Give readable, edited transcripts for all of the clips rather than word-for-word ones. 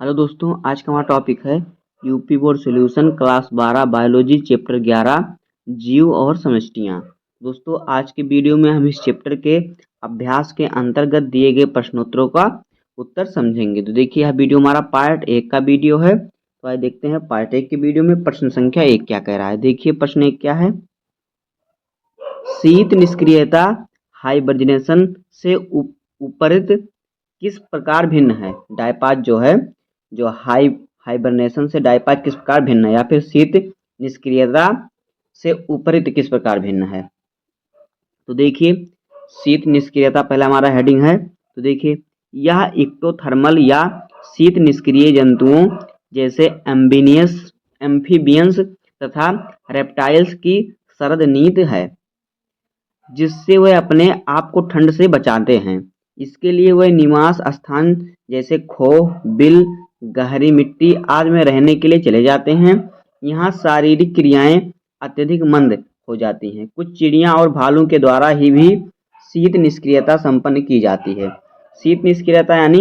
Hello दोस्तों, आज का हमारा टॉपिक है UP board solution class 12 biology chapter 11 जीव और समष्टियाँ। दोस्तों, आज के वीडियो में हम इस चैप्टर के अभ्यास के अंतर्गत दिए गए प्रश्नोत्तरों का उत्तर समझेंगे। तो देखिए, यह वीडियो हमारा पार्ट 1 का वीडियो है। तो आइए देखते हैं पार्ट 1 के वीडियो में प्रश्न संख्या 1 क्या कह रहा है। देखिए प्रश्न 1 क्या है। शीत निष्क्रियता हाइब्रिडेशन से उपरित किस प्रकार भिन्न है। डायपाज जो है, जो हाइबरनेशन से डायपाज किस प्रकार भिन्न है, या फिर शीत निष्क्रियता से उपरित किस प्रकार भिन्न है। तो देखिए, शीत निष्क्रियता पहला हमारा हेडिंग है। तो देखिए, यह इक्टोथर्मल या शीत निष्क्रिय जंतुओं जैसे एम्फीबियंस तथा रेप्टाइल्स की सरद नीति है, जिससे वे अपने आप को ठंड से बचाते हैं। इसके लिए वे निवास स्थान जैसे खोह, बिल, गहरी मिट्टी आदि में रहने के लिए चले जाते हैं। यहाँ शारीरिक क्रियाएं अत्यधिक मंद हो जाती हैं। कुछ चिड़िया और भालू के द्वारा ही भी शीत निष्क्रियता संपन्न की जाती है। शीत निष्क्रियता यानी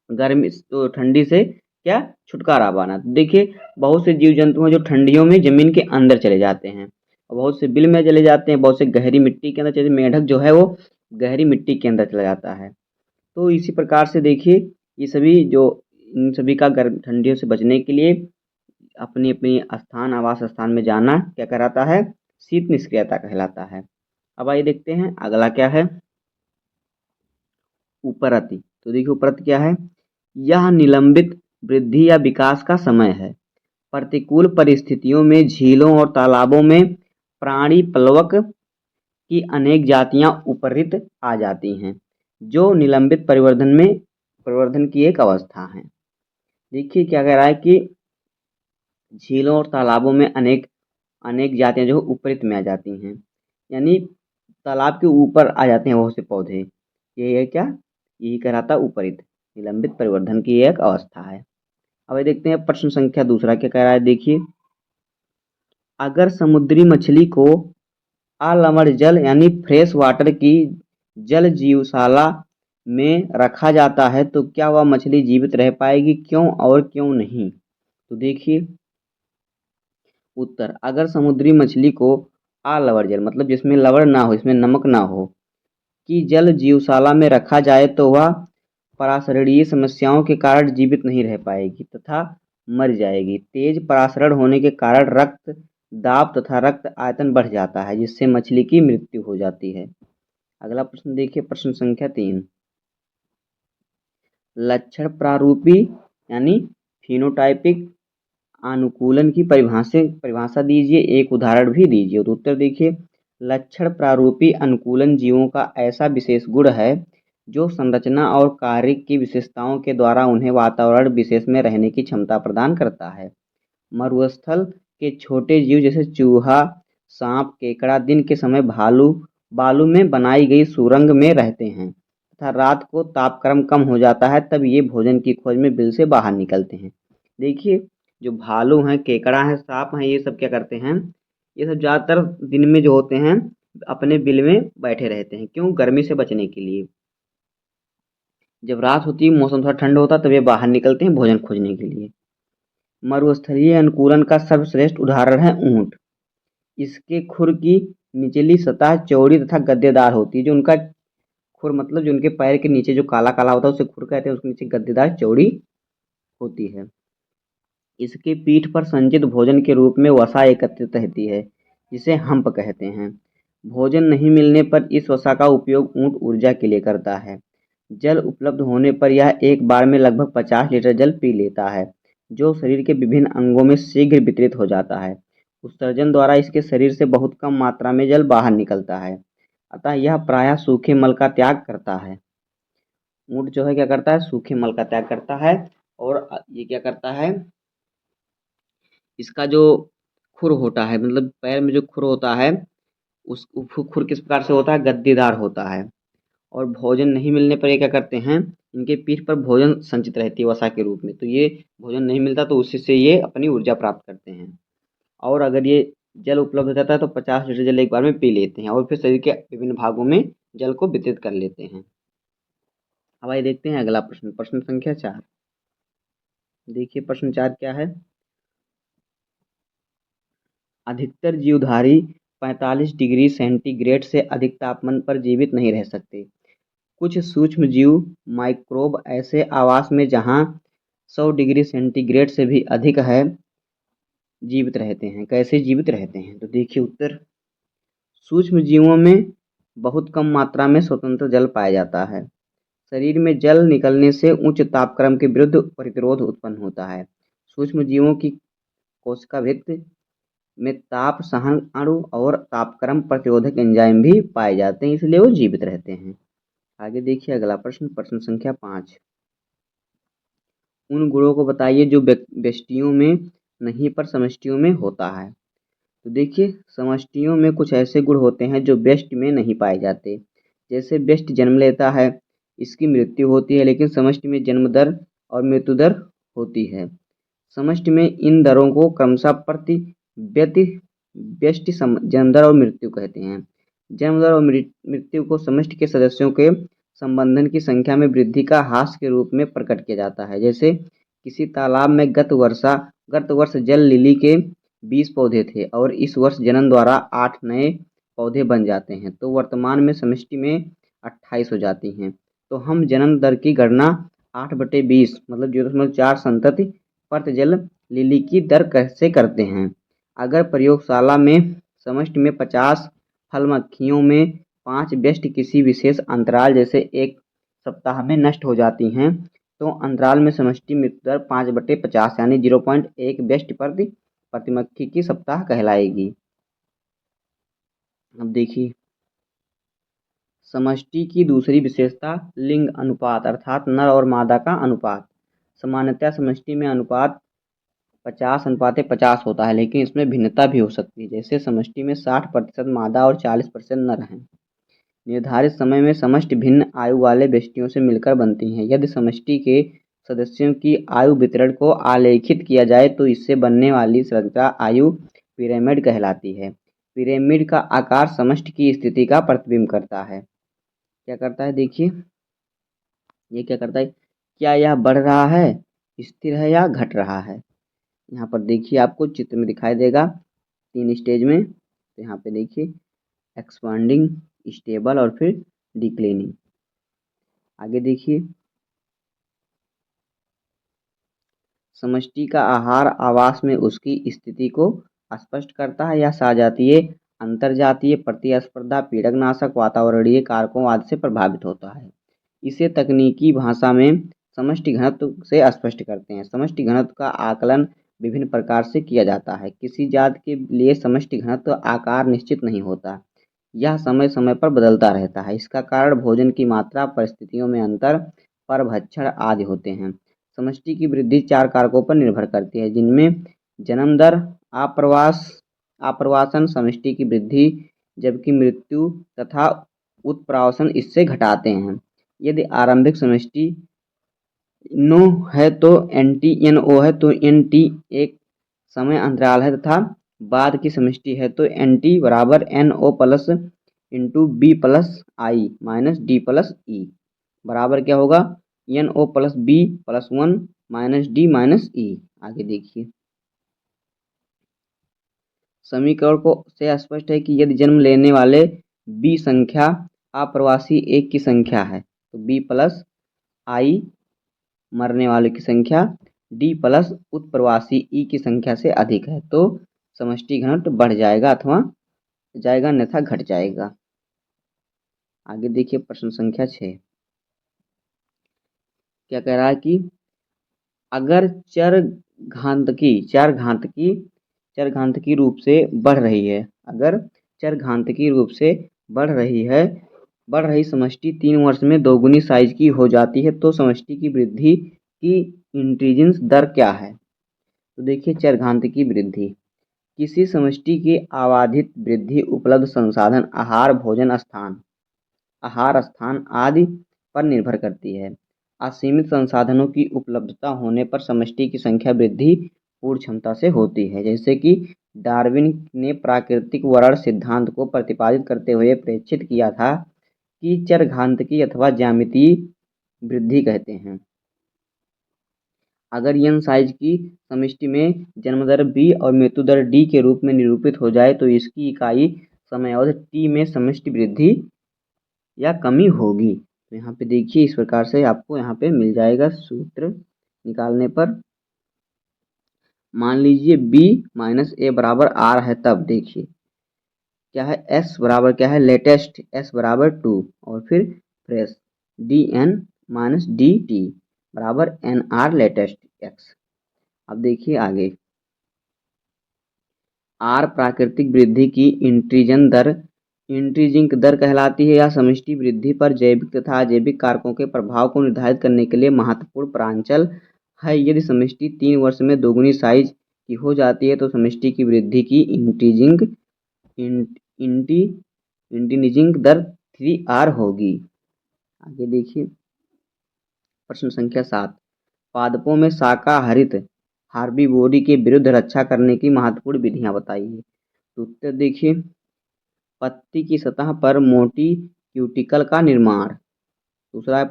गर्मी तो ठंडी से क्या छुटकारा पाना। देखिए, बहुत से जीव जंतु हैं जो ठंडियों में जमीन के अंदर चले जाते हैं, बहुत से बिल में चले जाते हैं, बहुत से गहरी मिट्टी के अंदर चले। मेढक जो है वो गहरी मिट्टी के अंदर चला जाता है। तो इसी प्रकार से देखिए, ये सभी जो इन सभी का गर्म ठंडियों से बचने के लिए अपनी अपनी स्थान आवास स्थान में जाना क्या कहलाता है, शीत निष्क्रियता कहलाता है। अब आइए देखते हैं अगला क्या है, उपरति। तो देखिए, उपरति क्या है। यह निलंबित वृद्धि या विकास का समय है। प्रतिकूल परिस्थितियों में झीलों और तालाबों में प्राणी प्लवक की अनेक जातियां उपरित आ जाती हैं, जो निलंबित परिवर्धन की एक अवस्था है। देखिए क्या कह रहा है कि झीलों और तालाबों में अनेक अनेक जातियां जो उपरित में आ जाती हैं, यानी तालाब के ऊपर आ जाते हैं बहुत से पौधे। ये है क्या, यही कहलाता उपरित, निलंबित परिवर्धन की एक अवस्था है। अब ये देखते हैं प्रश्न संख्या दूसरा क्या कह रहा है। देखिए, अगर समुद्री मछली को अलवण जल यानी फ्रेश वाटर की जल जीवशाला में रखा जाता है तो क्या वह मछली जीवित रह पाएगी, क्यों और क्यों नहीं। तो देखिए उत्तर, अगर समुद्री मछली को अलवण जल मतलब जिसमें लवण ना हो, इसमें नमक ना हो, की जल जीवशाला में रखा जाए तो वह पराशरणीय समस्याओं के कारण जीवित नहीं रह पाएगी तथा मर जाएगी। तेज पराशरण होने के कारण रक्त दाब तथा रक्त आयतन बढ़ जाता है, जिससे मछली की मृत्यु हो जाती है। अगला प्रश्न देखिए, प्रश्न संख्या 3। लक्षण प्रारूपी यानी फिनोटाइपिक अनुकूलन की परिभाषा दीजिए, एक उदाहरण भी दीजिए। तो उत्तर देखिए, लक्षण प्रारूपी अनुकूलन जीवों का ऐसा विशेष गुण है जो संरचना और कार्य की विशेषताओं के द्वारा उन्हें वातावरण विशेष में रहने की क्षमता प्रदान करता है। मरुस्थल के छोटे जीव जैसे चूहा, सांप, केकड़ा दिन के समय बालू में बनाई गई सुरंग में रहते हैं तथा रात को तापक्रम कम हो जाता है, तब ये भोजन की खोज में बिल से बाहर निकलते हैं। देखिए, जो भालू हैं, केकड़ा हैं, सांप हैं, ये सब क्या करते हैं, ये सब ज़्यादातर दिन में जो होते हैं अपने बिल में बैठे रहते हैं। क्यों, गर्मी से बचने के लिए। जब रात होती है, मौसम थोड़ा ठंडा होता है, तब ये बाहर निकलते हैं भोजन खोजने के लिए। मरुस्थलीय अनुकूलन का सर्वश्रेष्ठ उदाहरण है ऊंट। इसके खुर की निचली सतह चौड़ी तथा गद्देदार होती है। जो उनका खुर मतलब जो उनके पैर के नीचे जो काला काला होता है उसे खुर कहते हैं, उसके नीचे गद्देदार चौड़ी होती है। इसके पीठ पर संचित भोजन के रूप में वसा एकत्रित रहती है, जिसे हम्प कहते हैं। भोजन नहीं मिलने पर इस वसा का उपयोग ऊंट ऊर्जा के लिए करता है। जल उपलब्ध होने पर यह एक बार में लगभग 50 लीटर जल पी लेता है, जो शरीर के विभिन्न अंगों में शीघ्र वितरित हो जाता है। उत्सर्जन द्वारा इसके शरीर से बहुत कम मात्रा में जल बाहर निकलता है, अतः यह प्रायः सूखे मल का त्याग करता है। ऊंट जो है क्या करता है, सूखे मल का त्याग करता है। और ये क्या करता है, इसका जो खुर होता है, मतलब पैर में जो खुर होता है, उस खुर किस प्रकार से होता है, गद्दीदार होता है। और भोजन नहीं मिलने पर ये क्या करते हैं, इनके पीठ पर भोजन संचित रहती है वसा के रूप में, तो ये भोजन नहीं मिलता तो उसी से ये अपनी ऊर्जा प्राप्त करते हैं। और अगर ये जल उपलब्ध हो जाता है तो 50 लीटर जल एक बार में पी लेते हैं और फिर शरीर के विभिन्न भागों में जल को वितरित कर लेते हैं। अब आइए देखते हैं अगला प्रश्न, प्रश्न संख्या 4। देखिए प्रश्न 4 क्या है। अधिकतर जीवधारी 45 डिग्री सेंटीग्रेड से अधिक तापमान पर जीवित नहीं रह सकते। कुछ सूक्ष्म जीव माइक्रोब ऐसे आवास में जहां 100 डिग्री सेंटीग्रेड से भी अधिक है जीवित रहते हैं। कैसे जीवित रहते हैं? तो देखिए उत्तर, सूक्ष्म जीवों में बहुत कम मात्रा में स्वतंत्र जल पाया जाता है। शरीर में जल निकलने से उच्च तापक्रम के विरुद्ध प्रतिरोध उत्पन्न होता है। सूक्ष्म जीवों की कोशिका भित्ति में ताप सहन अणु और तापक्रम प्रतिरोधक एंजाइम भी पाए जाते हैं, इसलिए वो जीवित रहते हैं। आगे देखिए अगला प्रश्न, प्रश्न संख्या 5। उन गुणों को बताइए जो व्यष्टियों में नहीं पर समष्टियों में होता है। तो देखिए समष्टियों में कुछ ऐसे गुण होते हैं जो व्यष्टि में नहीं पाए जाते। जैसे व्यष्टि जन्म लेता है, इसकी मृत्यु होती है, लेकिन समष्टि में जन्म दर और मृत्यु दर होती है। समष्टि में इन दरों को क्रमशः प्रति व्यक्ति व्यष्टि जन्म दर और मृत्यु कहते हैं। जन्म दर और मृत्यु को समष्टि के सदस्यों के संबंधन की संख्या में वृद्धि का ह्रास के रूप में प्रकट किया जाता है। जैसे किसी तालाब में गत वर्ष जल लिली के 20 पौधे थे और इस वर्ष जनन द्वारा 8 नए पौधे बन जाते हैं, तो वर्तमान में समष्टि में 28 हो जाती हैं। तो हम जनन दर की गणना 8/20 मतलब 0.4 संतति प्रति जल लिली की दर कैसे करते हैं। अगर प्रयोगशाला में समष्टि में 50 फल मक्खियों में 5 व्यष्टि किसी विशेष अंतराल जैसे 1 सप्ताह में नष्ट हो जाती हैं, तो अंतराल में समष्टि मृत्यु दर 5/50 यानी 0.1 व्यष्टि प्रति मक्खी की सप्ताह कहलाएगी। अब देखिए समष्टि की दूसरी विशेषता लिंग अनुपात अर्थात नर और मादा का अनुपात। सामान्यतः समष्टि में अनुपात 50:50 होता है, लेकिन इसमें भिन्नता भी हो सकती है। जैसे समष्टि में 60% मादा और 40% नर हैं। निर्धारित समय में समष्टि भिन्न आयु वाले व्यष्टियों से मिलकर बनती हैं। यदि समष्टि के सदस्यों की आयु वितरण को आलेखित किया जाए तो इससे बनने वाली श्रृंखला आयु पिरामिड कहलाती है। पिरामिड का आकार समष्टि की स्थिति का प्रतिबिंब करता है। क्या करता है देखिए, ये क्या करता है, क्या यह बढ़ रहा है, स्थिर है या घट रहा है। यहाँ पर देखिए आपको चित्र में दिखाई देगा 3 स्टेज में। तो यहाँ पे देखिए एक्सपांडिंग, स्टेबल और फिर डिक्लाइनिंग। आगे देखिए समष्टि का आहार आवास में उसकी स्थिति को स्पष्ट करता है या सजातीय, अंतरजातीय, प्रतिस्पर्धा, पीड़कनाशक, वातावरणीय कारकों आदि से प्रभावित होता है। इसे तकनीकी भाषा में समष्टि घनत्व से स्पष्ट करते हैं। समष्टि घनत्व का आकलन विभिन्न प्रकार से किया जाता है। किसी जात के लिए समष्टि घनत्व आकार निश्चित नहीं होता, यह समय समय पर बदलता रहता है। इसका कारण भोजन की मात्रा, परिस्थितियों में अंतर, परभक्षण आदि होते हैं। समष्टि की वृद्धि 4 कारकों पर निर्भर करती है, जिनमें जन्म दर, आप्रवासन समष्टि की वृद्धि, जबकि मृत्यु तथा उत्प्रावसन इससे घटाते हैं। यदि आरंभिक समष्टि नो है तो NT/NO है तो NT एक समय अंतराल है तथा बाद की समष्टि है तो NT बराबर NO plus into B plus I minus D plus E बराबर क्या होगा, NO plus B plus 1 minus D minus E। आगे देखिए समीकरण को से स्पष्ट है कि यदि जन्म लेने वाले B संख्या अप्रवासी 1 की संख्या है तो B प्लस I मरने वालों की संख्या D प्लस उत्प्रवासी E की संख्या से अधिक है तो समष्टि घनत्व बढ़ जाएगा अथवा जाएगा अन्यथा घट जाएगा। आगे देखिए प्रश्न संख्या 6 क्या कह रहा है कि अगर चरघांतकी रूप से बढ़ रही है, अगर चरघांतकी रूप से बढ़ रही समष्टि 3 वर्ष में दोगुनी साइज की हो जाती है तो समष्टि की वृद्धि की इंटेलिजेंस दर क्या है। तो देखिए चरघांतकी वृद्धि किसी समष्टि की आबादित वृद्धि उपलब्ध संसाधन आहार स्थान आदि पर निर्भर करती है। असीमित संसाधनों की उपलब्धता होने पर समष्टि की संख्या वृद्धि पूर्ण क्षमता से होती है। जैसे कि डार्विन ने प्राकृतिक वर्ण सिद्धांत को प्रतिपादित करते हुए प्रेक्षित किया था कि चरघांतकी अथवा ज्यामितीय वृद्धि कहते हैं। अगर n साइज की समष्टि में जन्म दर b और मृत्यु दर d के रूप में निरूपित हो जाए तो इसकी इकाई समयावधि t में समष्टि वृद्धि या कमी होगी। तो यहाँ पे देखिए इस प्रकार से आपको यहाँ पे मिल जाएगा सूत्र निकालने पर। मान लीजिए b माइनस ए बराबर r है, तब देखिए क्या है, s बराबर क्या है, लेटेस्ट, s बराबर 2 और फिर फ्रेश dn माइनस dt बराबर nr लेटेस्ट x। अब देखिए आगे, r प्राकृतिक वृद्धि की इंट्रिजिक दर कहलाती है। यह समष्टि वृद्धि पर जैविक तथा अजैविक कारकों के प्रभाव को निर्धारित करने के लिए महत्वपूर्ण प्रांचल है। यदि समष्टि 3 वर्ष में दोगुनी साइज की हो जाती है तो समष्टि की वृद्धि की इंट्रिजिक दर 3r होगी। आगे देखिए प्रश्न संख्या 7, पादपों में शाकाहारित हार्बीवोरी के विरुद्ध रक्षा करने की महत्वपूर्ण विधियां बताइए। तो उत्तर देखिए, पत्ती की सतह पर मोटी क्यूटिकल का निर्माण। दूसरा है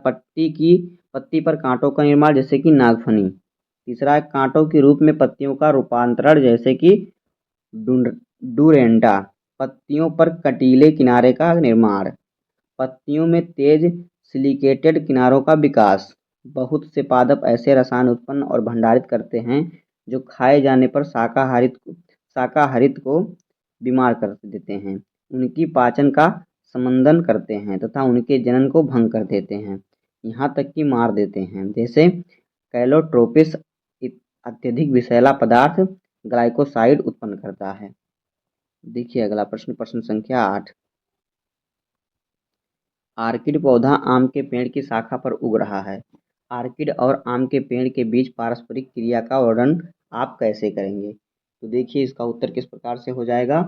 पत्ती पर कांटों का निर्माण जैसे कि नागफनी। तीसरा है कांटों के रूप में पत्तियों का रूपांतरण जैसे कि डूरेंडा। पत्तियों पर कटीले किनारे का निर्माण। पत्तियों में तेज सिलिकेटेड किनारों का विकास। बहुत से पादप ऐसे रसायन उत्पन्न और भंडारित करते हैं जो खाए जाने पर शाकाहारित को बीमार कर देते हैं, उनकी पाचन का समंदन करते हैं तथा उनके जनन को भंग कर देते हैं, यहाँ तक कि मार देते हैं। जैसे कैलोट्रोपिस अत्यधिक विषैला पदार्थ ग्लाइकोसाइड उत्पन्न करता है। देखिए अगला प्रश्न, प्रश्न संख्या 8, आर्किड पौधा आम के पेड़ की शाखा पर उग रहा है। आर्किड और आम के पेड़ के बीच पारस्परिक क्रिया का वर्णन आप कैसे करेंगे। तो देखिए इसका उत्तर किस प्रकार से हो जाएगा।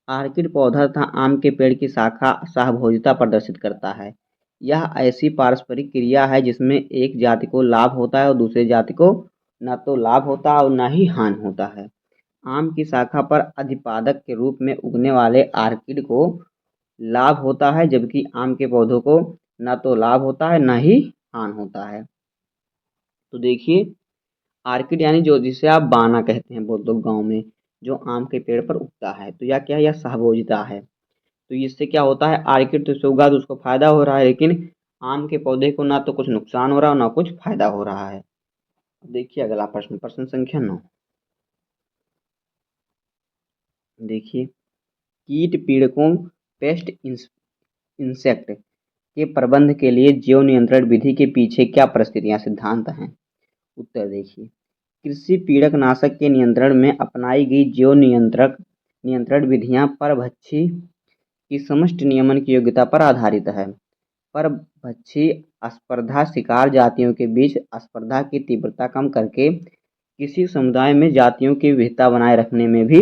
आर्किड पौधा तथा आम के पेड़ की शाखा सहभोजिता प्रदर्शित करता है। यह ऐसी पारस्परिक क्रिया है जिसमें एक जाति को लाभ होता है और दूसरे जाति को न तो लाभ होता है और न ही हानि होता है। आम की शाखा पर अधिपादक के रूप में उगने वाले आर्किड को लाभ होता है, जबकि आम के पौधों को न तो लाभ होता है न ही हानि होता है। तो देखिए आर्किड यानी जो जिसे आप बाना कहते हैं बहुत लोग गाँव में, जो आम के पेड़ पर उगता है, तो यह क्या है, यह सहभोजिता है। तो इससे क्या होता है, आर्किड तो से उगा तो उसको फायदा हो रहा है, लेकिन आम के पौधे को ना तो कुछ नुकसान हो रहा है ना कुछ फायदा हो रहा है। देखिए अगला प्रश्न, प्रश्न संख्या 9, देखिए कीट पीड़कों पेस्ट इंसेक्ट के प्रबंध के लिए जैव नियंत्रण विधि के पीछे क्या परिस्थितियां सिद्धांत हैं। उत्तर देखिए, कृषि पीड़क नाशक के नियंत्रण में अपनाई गई जैव नियंत्रण विधियां परभक्षी की समष्टि नियमन की योग्यता पर आधारित है। परभक्षी स्पर्धा शिकार जातियों के बीच स्पर्धा की तीव्रता कम करके किसी समुदाय में जातियों की विविधता बनाए रखने में भी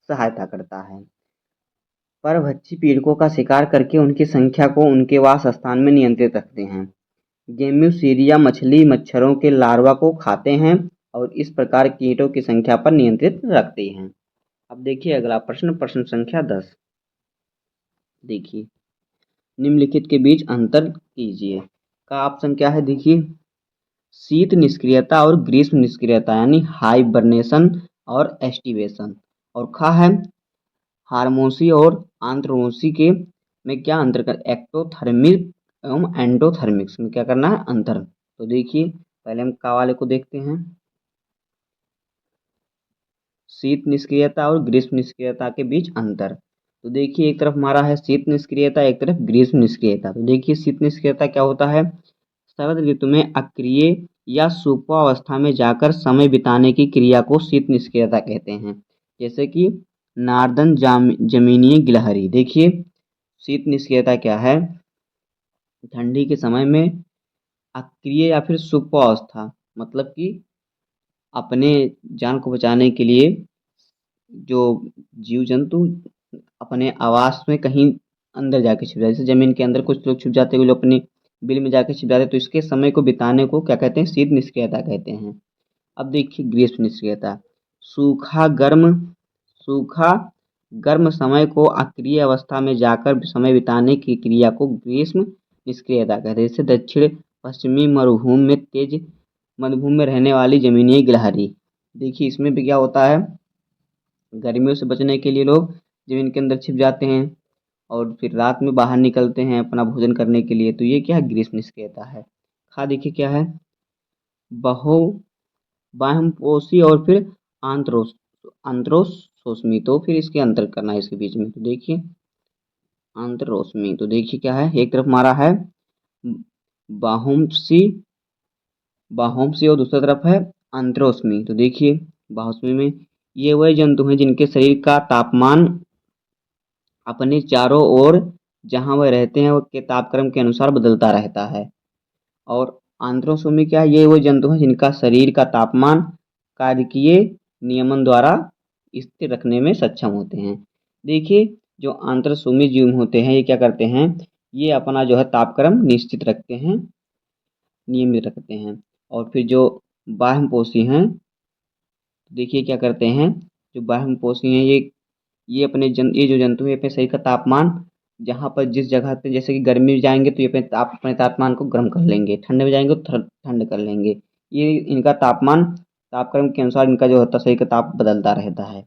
सहायता करता है। परभक्षी पीड़कों का शिकार करके उनकी संख्या को उनके वास स्थान में नियंत्रित रखते हैं। गेम्यूसीरिया मछली मच्छरों के लार्वा को खाते हैं और इस प्रकार कीटों की संख्या पर नियंत्रित रखते हैं। अब देखिए अगला प्रश्न, प्रश्न संख्या 10, देखिए निम्नलिखित के बीच अंतर कीजिए। का ऑप्शन क्या है, देखिए शीत निष्क्रियता और ग्रीष्म निष्क्रियता यानी हाइबरनेशन और एस्टिवेशन। और खा है हार्मोसी और आंत्रमोसी के में क्या अंतर कर, एक्टोथर्मिक एवं एंडोथर्मिक्स में क्या करना है, अंतर। तो देखिए पहले हम का वाले को देखते हैं, शीत निष्क्रियता और ग्रीष्म निष्क्रियता के बीच अंतर। तो देखिए एक तरफ हमारा है शीत निष्क्रियता, एक तरफ ग्रीष्म निष्क्रियता। तो देखिए शीत निष्क्रियता क्या होता है, शरद ऋतु में अक्रिय या सुप्तावस्था में जाकर समय बिताने की क्रिया को शीत निष्क्रियता कहते हैं। जैसे कि नार्दन जमीनीय गिलहरी। देखिए शीत निष्क्रियता क्या है, ठंडी के समय में अक्रिय या फिर सुप्तावस्था, मतलब कि अपने जान को बचाने के लिए जो जीव जंतु अपने आवास में कहीं अंदर जाके छिप जाते, जैसे जमीन के अंदर कुछ लोग छिप जाते हैं, जो अपने बिल में जाके छिप जाते हैं, तो इसके समय को बिताने को क्या कहते हैं, शीत निष्क्रियता कहते हैं। अब देखिए ग्रीष्म निष्क्रियता, सूखा गर्म समय को अक्रिय अवस्था में जाकर समय बिताने की क्रिया को ग्रीष्म निष्क्रियता कहते हैं। जैसे दक्षिण पश्चिमी मरुभूमि में तेज मरुभूमि में रहने वाली जमीनी गिलहरी। देखिए इसमें भी क्या होता है, गर्मियों से बचने के लिए लोग जमीन के अंदर छिप जाते हैं और फिर रात में बाहर निकलते हैं अपना भोजन करने के लिए। तो ये क्या है, ग्रीष्मनिष्क्रियता है। खा देखिए क्या है, बहु बाह्यपोषी और फिर आंत्रोस आंत्रोशोस्मी। तो फिर इसके अंतर करना है इसके बीच में। तो देखिए आंतरोस्मी, तो देखिए क्या है, एक तरफ हमारा है बाहुमसी बाहोमसी और दूसरी तरफ है आंत्रोस्मी। तो देखिए बाहोस्मी में ये वही जंतु हैं जिनके शरीर का तापमान अपने चारों ओर जहाँ वह रहते हैं के तापक्रम के अनुसार बदलता रहता है। और आंत्रोसोमी क्या है, ये वो जंतु हैं जिनका शरीर का तापमान कार्बनिकीय नियमन द्वारा स्थिर रखने में सक्षम होते हैं। देखिए जो आंतरसोमी जीव होते हैं ये क्या करते हैं, ये अपना जो है तापक्रम निश्चित रखते हैं, नियमित रखते हैं। और फिर जो बाह्यपोषी हैं, देखिए क्या करते हैं, जो बाह्यपोषी हैं ये ये जो जंतु है अपने शरीर का तापमान जहाँ पर जिस जगह पे, जैसे कि गर्मी में जाएंगे तो ये अपने तापमान को गर्म कर लेंगे, ठंड में जाएंगे तो ठंड कर लेंगे। ये इनका तापमान तापक्रम के अनुसार इनका जो होता है शरीर का ताप बदलता रहता है।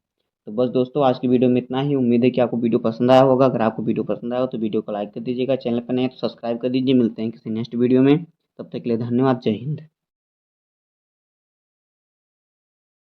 तो बस दोस्तों आज की वीडियो में इतना ही। उम्मीद है कि आपको वीडियो पसंद आया होगा। अगर आपको वीडियो पसंद आया हो तो वीडियो को लाइक कर दीजिएगा, चैनल पर नए हैं तो सब्सक्राइब कर दीजिए। मिलते हैं किसी नेक्स्ट वीडियो में, तब तक के लिए धन्यवाद। जय हिंद।